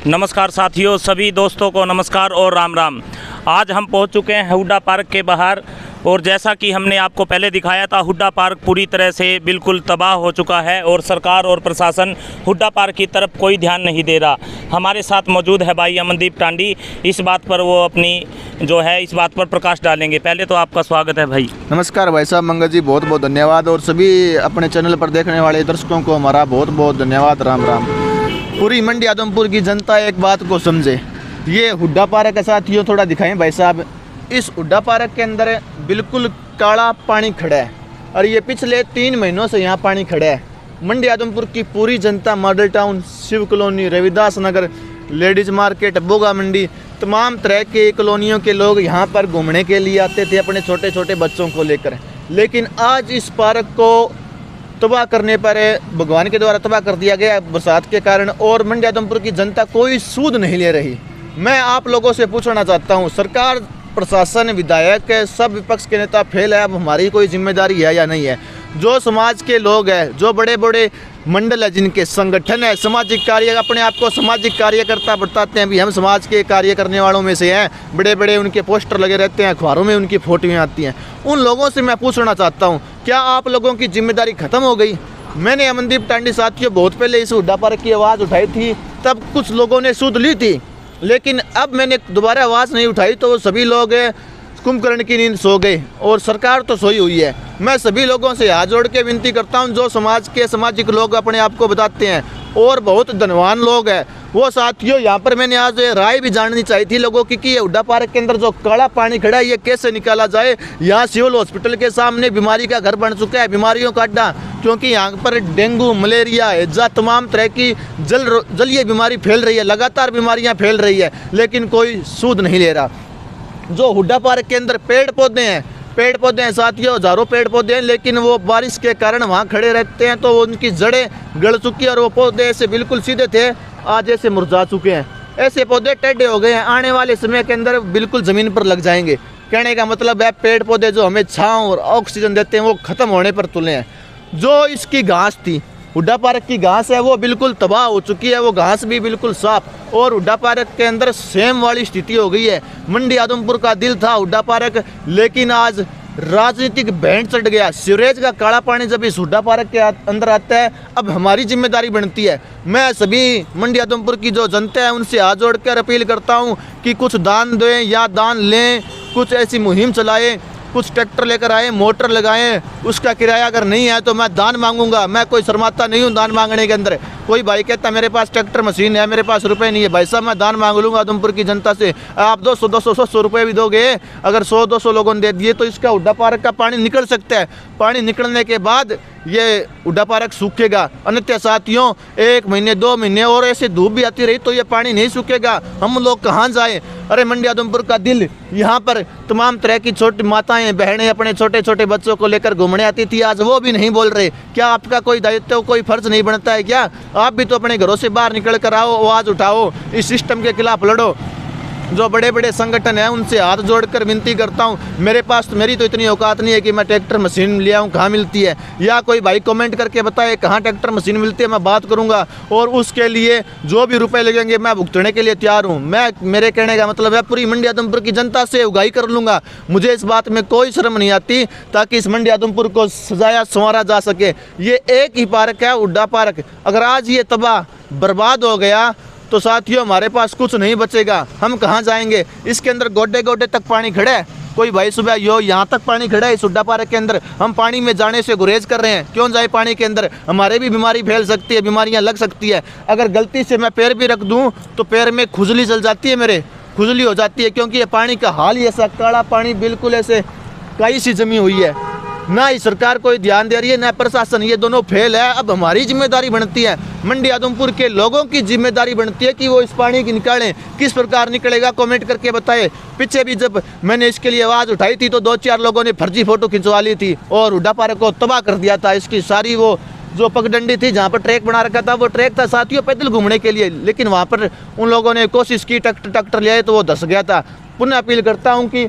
नमस्कार साथियों, सभी दोस्तों को नमस्कार और राम राम। आज हम पहुंच चुके हैं हुड्डा पार्क के बाहर और जैसा कि हमने आपको पहले दिखाया था, हुड्डा पार्क पूरी तरह से बिल्कुल तबाह हो चुका है और सरकार और प्रशासन हुड्डा पार्क की तरफ कोई ध्यान नहीं दे रहा। हमारे साथ मौजूद है भाई अमनदीप टांडी, इस बात पर वो अपनी जो है इस बात पर प्रकाश डालेंगे। पहले तो आपका स्वागत है भाई। नमस्कार भाई साहब, मंगल जी बहुत बहुत धन्यवाद और सभी अपने चैनल पर देखने वाले दर्शकों को हमारा बहुत बहुत धन्यवाद। राम राम। पूरी मंडी आदमपुर की जनता एक बात को समझे, ये हुड्डा पार्क के साथियों थोड़ा दिखाएं भाई साहब। इस हुड्डा पार्क के अंदर बिल्कुल काला पानी खड़ा है और ये पिछले 3 महीनों से यहाँ पानी खड़ा है। मंडी आदमपुर की पूरी जनता, Model Town, Shiv colony, Ravidas Nagar, ladies market, Boga Mandi, तमाम तरह के कॉलोनियों के लोग यहाँ पर घूमने के लिए आते थे अपने छोटे छोटे बच्चों को लेकर। लेकिन आज इस पार्क को तबाह करने पर भगवान के द्वारा तबाह कर दिया गया बरसात के कारण, और मंडी आदमपुर की जनता कोई सूद नहीं ले रही। मैं आप लोगों से पूछना चाहता हूँ, सरकार, प्रशासन, विधायक, सब विपक्ष के नेता फेल है, अब हमारी कोई जिम्मेदारी है या नहीं है? जो समाज के लोग हैं, जो बड़े बड़े मंडल है, जिनके संगठन है, सामाजिक कार्य, अपने आप को सामाजिक कार्यकर्ता बताते हैं, भी हम समाज के कार्य करने वालों में से हैं, बड़े बड़े उनके पोस्टर लगे रहते हैं, अखबारों में उनकी फोटोएं आती हैं। उन लोगों से मैं पूछना चाहता हूँ, क्या आप लोगों की जिम्मेदारी खत्म हो गई? मैंने अमनदीप टांडी साथियों बहुत पहले इस हुड्डा पार्क की आवाज़ उठाई थी, तब कुछ लोगों ने सूद ली थी, लेकिन अब मैंने दोबारा आवाज़ नहीं उठाई तो वो सभी लोग कुंभकर्ण की नींद सो गए और सरकार तो सोई हुई है। मैं सभी लोगों से हाथ जोड़ के विनती करता हूं, जो समाज के सामाजिक लोग अपने आप को बताते हैं और बहुत धनवान लोग हैं, वो साथियों यहाँ पर मैंने आज राय भी जाननी चाहिए थी लोगों की कि ये हुड्डा पार्क के अंदर जो काला पानी खड़ा है ये कैसे निकाला जाए। यहाँ सिविल हॉस्पिटल के सामने बीमारी का घर बन चुका है, बीमारियों का अड्डा, क्योंकि यहाँ पर डेंगू, मलेरिया, हैजा, तमाम तरह की जलीय बीमारी फैल रही है, लगातार बीमारियाँ फैल रही है, लेकिन कोई सूद नहीं ले रहा। जो हुड्डा पार्क के अंदर पेड़ पौधे हैं साथियों, हज़ारों पेड़ पौधे हैं, लेकिन वो बारिश के कारण वहाँ खड़े रहते हैं तो उनकी जड़ें गड़ चुकी है और वो पौधे ऐसे बिल्कुल सीधे थे, आज ऐसे मुरझा चुके हैं, ऐसे पौधे टेढ़े हो गए हैं, आने वाले समय के अंदर बिल्कुल ज़मीन पर लग जाएंगे। कहने का मतलब है पेड़ पौधे जो हमें छाँव और ऑक्सीजन देते हैं वो ख़त्म होने पर तुले हैं। जो इसकी घास थी, हुड्डा पार्क की घास है, वो बिल्कुल तबाह हो चुकी है, वो घास भी बिल्कुल साफ, और हुड्डा पार्क के अंदर सेम वाली स्थिति हो गई है। मंडी आदमपुर का दिल था हुड्डा पार्क, लेकिन आज राजनीतिक बैंड चढ़ गया। सीवरेज का काला पानी जब इस हुड्डा पार्क के अंदर आता है, अब हमारी जिम्मेदारी बनती है। मैं सभी मंडी आदमपुर की जो जनता है उनसे हाथ जोड़कर अपील करता हूँ कि कुछ दान दें या दान लें, कुछ ऐसी मुहिम चलाएं, कुछ ट्रैक्टर लेकर आए, मोटर लगाएं, उसका किराया अगर नहीं है तो मैं दान मांगूंगा। मैं कोई शर्माता नहीं हूं दान मांगने के अंदर। कोई भाई कहता मेरे पास ट्रैक्टर मशीन है, मेरे पास रुपए नहीं है, भाई साहब मैं दान मांग लूँगा आदमपुर की जनता से। आप 200-200 रुपये भी दोगे, अगर 100-200 लोगों ने दे दिए तो इसका हुड्डा पार्क का पानी निकल सकता है। पानी निकलने के बाद ये हुड्डा पार्क सूखेगा, अन्यथा साथियों 1 महीने 2 महीने और ऐसे धूप भी आती रही तो ये पानी नहीं सूखेगा। हम लोग कहाँ जाएं? अरे मंडी आदमपुर का दिल, यहाँ पर तमाम तरह की छोटी माताएं बहनें अपने छोटे छोटे बच्चों को लेकर घूमने आती थी, आज वो भी नहीं बोल रहे। क्या आपका कोई दायित्व, कोई फर्ज नहीं बनता है क्या? आप भी तो अपने घरों से बाहर निकल कर आओ, आवाज़ उठाओ, इस सिस्टम के खिलाफ लड़ो। जो बड़े बड़े संगठन हैं उनसे हाथ जोड़कर विनती करता हूं, मेरी तो इतनी औकात नहीं है कि मैं ट्रैक्टर मशीन ले आऊँ, कहाँ मिलती है? या कोई भाई कमेंट करके बताए कहाँ ट्रैक्टर मशीन मिलती है, मैं बात करूँगा और उसके लिए जो भी रुपए लगेंगे मैं भुगतने के लिए तैयार हूँ। मेरे कहने का मतलब है पूरी मंडी आदमपुर की जनता से उगाही कर लूँगा, मुझे इस बात में कोई शर्म नहीं आती, ताकि इस मंडी आदमपुर को सजाया संवारा जा सके। ये एक ही पार्क है हुड्डा पार्क, अगर आज ये तबाह बर्बाद हो गया तो साथियों हमारे पास कुछ नहीं बचेगा, हम कहाँ जाएंगे? इसके अंदर गोडे गोडे तक पानी खड़ा है। कोई भाई सुबह यहाँ तक पानी खड़ा है इस हुड्डा पार्क के अंदर, हम पानी में जाने से गुरेज कर रहे हैं। क्यों जाए पानी के अंदर? हमारे भी बीमारी फैल सकती है, बीमारियाँ लग सकती है। अगर गलती से मैं पैर भी रख दूँ तो पैर में खुजली चल जाती है, मेरे खुजली हो जाती है, क्योंकि ये पानी का हाल ही ऐसा, काला पानी बिल्कुल ऐसे काई सी जमी हुई है। ना ही सरकार कोई ध्यान दे रही है, ना प्रशासन, ये दोनों फेल है। अब हमारी जिम्मेदारी बनती है, मंडी आदमपुर के लोगों की जिम्मेदारी बनती है कि वो इस पानी की निकालें। किस प्रकार निकलेगा कमेंट करके बताए। पीछे भी जब मैंने इसके लिए आवाज़ उठाई थी तो 2-4 लोगों ने फर्जी फोटो खिंचवा ली थी और हुड्डा पार्क को तबाह कर दिया था। इसकी सारी वो जो पगडंडी थी जहाँ पर ट्रैक बना रखा था, वो ट्रैक था साथियों पैदल घूमने के लिए, लेकिन वहाँ पर उन लोगों ने कोशिश की, ट्रैक्टर ले आए तो वो धस गया था। पुनः अपील करता हूँ कि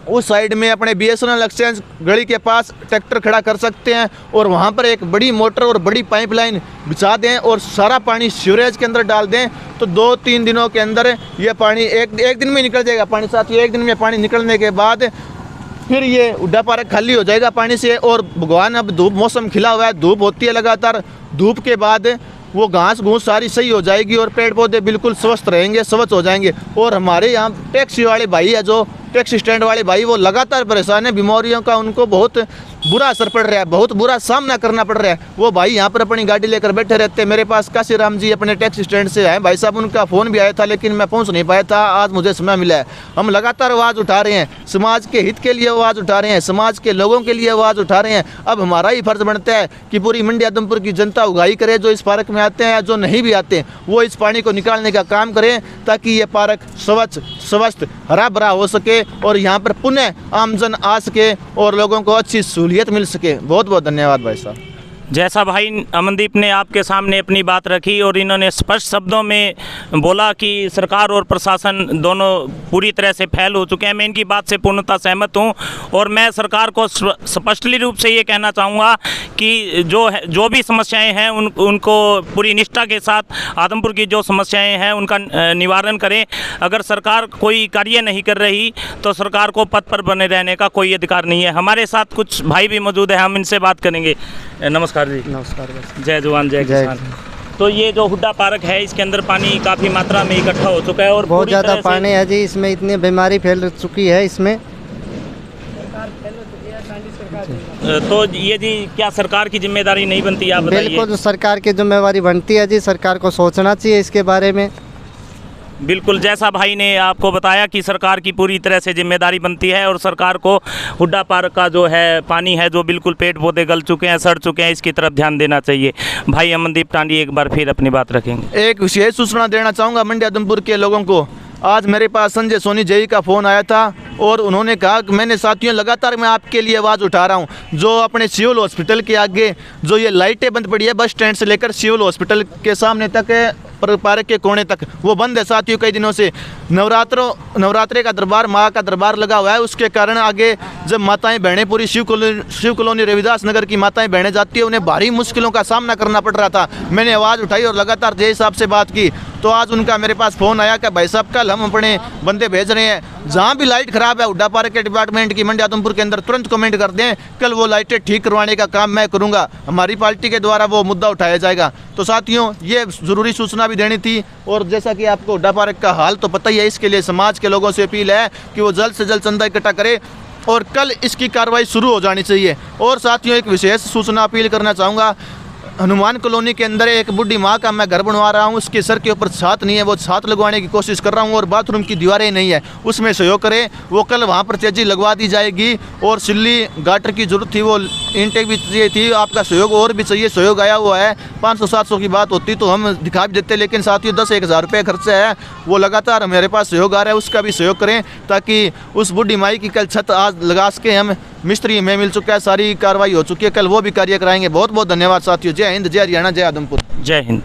उस साइड में अपने BSNL एक्सचेंज गली के पास ट्रैक्टर खड़ा कर सकते हैं और वहाँ पर एक बड़ी मोटर और बड़ी पाइपलाइन बिछा दें और सारा पानी सीवरेज के अंदर डाल दें, तो 2-3 दिनों के अंदर ये पानी एक दिन में निकल जाएगा पानी। साथियों, एक दिन में पानी निकलने के बाद फिर ये हुड्डा पार्क खाली हो जाएगा पानी से। और भगवान, अब धूप, मौसम खिला हुआ है, धूप होती है लगातार, धूप के बाद वो घास घूस सारी सही हो जाएगी और पेड़ पौधे बिल्कुल स्वस्थ रहेंगे, स्वच्छ हो जाएंगे। और हमारे यहाँ टैक्सी वाले भाई है, जो टैक्सी स्टैंड वाले भाई, वो लगातार परेशान है, बीमारियों का उनको बहुत बुरा असर पड़ रहा है, बहुत बुरा सामना करना पड़ रहा है। वो भाई यहाँ पर अपनी गाड़ी लेकर बैठे रहते हैं। मेरे पास काशीराम जी अपने टैक्सी स्टैंड से आए भाई साहब, उनका फ़ोन भी आया था लेकिन मैं पहुँच नहीं पाया था, आज मुझे समय मिला है। हम लगातार आवाज़ उठा रहे हैं, समाज के हित के लिए आवाज़ उठा रहे हैं, समाज के लोगों के लिए आवाज़ उठा रहे हैं। अब हमारा ही फर्ज बनता है कि पूरी मंडी आदमपुर की जनता उगाही करे, जो इस पार्क में आते हैं, जो नहीं भी आते, वो इस पानी को निकालने का काम करें ताकि ये पार्क स्वच्छ, स्वस्थ, हरा भरा हो सके और यहाँ पर पुनः आमजन आ सके और लोगों को अच्छी सहूलियत मिल सके। बहुत बहुत धन्यवाद भाई साहब। जैसा भाई अमनदीप ने आपके सामने अपनी बात रखी और इन्होंने स्पष्ट शब्दों में बोला कि सरकार और प्रशासन दोनों पूरी तरह से फेल हो चुके हैं, मैं इनकी बात से पूर्णतः सहमत हूं। और मैं सरकार को स्पष्टली रूप से ये कहना चाहूँगा कि जो भी समस्याएं हैं उनको पूरी निष्ठा के साथ आदमपुर की जो समस्याएं हैं उनका निवारण करें। अगर सरकार कोई कार्य नहीं कर रही तो सरकार को पद पर बने रहने का कोई अधिकार नहीं है। हमारे साथ कुछ भाई भी मौजूद हैं, हम इनसे बात करेंगे। नमस्कार जी। नमस्कार। जय जवान जय किसान। तो ये जो हुड्डा पार्क है, इसके अंदर पानी काफ़ी मात्रा में इकट्ठा हो चुका है और बहुत ज़्यादा पानी है जी, इसमें इतनी बीमारी फैल चुकी है इसमें। तो ये जी क्या सरकार की जिम्मेदारी नहीं बनती, आप बताइए। बिल्कुल सरकार की जिम्मेदारी बनती है जी, सरकार को सोचना चाहिए इसके बारे में। बिल्कुल, जैसा भाई ने आपको बताया कि सरकार की पूरी तरह से जिम्मेदारी बनती है और सरकार को हुड्डा पार्क का जो है पानी है, जो बिल्कुल पेड़ पौधे गल चुके हैं, सड़ चुके हैं, इसकी तरफ ध्यान देना चाहिए। भाई अमनदीप टांडी एक बार फिर अपनी बात रखेंगे। एक विशेष सूचना देना चाहूँगा मंडी आदमपुर के लोगों को। आज मेरे पास संजय सोनी जेई का फ़ोन आया था और उन्होंने कहा कि मैंने साथियों लगातार मैं आपके लिए आवाज़ उठा रहा हूँ। जो अपने सिविल हॉस्पिटल के आगे जो ये लाइटें बंद पड़ी है, बस स्टैंड से लेकर सिविल हॉस्पिटल के सामने तक, पार्क के कोने तक, वो बंद है साथियों कई दिनों से। नवरात्रे का दरबार, माँ का दरबार लगा हुआ है, उसके कारण आगे जब माताएं बहनें पूरी शिव कॉलोनी रविदास नगर की माताएं बहनें जाती है, उन्हें भारी मुश्किलों का सामना करना पड़ रहा था। मैंने आवाज़ उठाई और लगातार जेई साहब से बात की, तो आज उनका मेरे पास फ़ोन आया कि भाई साहब कल हम अपने बंदे भेज रहे हैं, जहाँ भी लाइट ख़राब है हुड्डा पार्क के डिपार्टमेंट की मंडी आदमपुर के अंदर तुरंत कमेंट कर दें, कल वो लाइटें ठीक करवाने का काम मैं करूँगा, हमारी पार्टी के द्वारा वो मुद्दा उठाया जाएगा। तो साथियों, ये ज़रूरी सूचना भी देनी थी। और जैसा कि आपको हुड्डा पार्क का हाल तो पता ही है, इसके लिए समाज के लोगों से अपील है कि वो जल्द से जल्द चंदा इकट्ठा करें और कल इसकी कार्रवाई शुरू हो जानी चाहिए। और साथियों, एक विशेष सूचना अपील करना चाहूँगा। हनुमान कॉलोनी के अंदर एक बुढ़ी माँ का मैं घर बनवा रहा हूँ, उसके सर के ऊपर छात नहीं है, वो छात लगवाने की कोशिश कर रहा हूँ और बाथरूम की दीवारें नहीं है, उसमें सहयोग करें। वो कल वहाँ पर तेजी लगवा दी जाएगी। और सिल्ली गाटर की जरूरत थी, वो इंटेक भी चाहिए थी, आपका सहयोग और भी चाहिए। सहयोग आया हुआ है, 500-700 की बात होती तो हम दिखा भी देते, लेकिन साथियों 10-1 हज़ार रुपये खर्चा है, वो लगातार मेरे पास सहयोग आ रहा है, उसका भी सहयोग करें ताकि उस बुढ़ी माई की कल छत आज लगा सके। हम मिस्त्री में मिल चुका है, सारी कार्रवाई हो चुकी है, कल वो भी कार्य कराएंगे। बहुत बहुत धन्यवाद साथियों। जय हिंद, जय हरियाणा, जय आदमपुर। जय हिंद।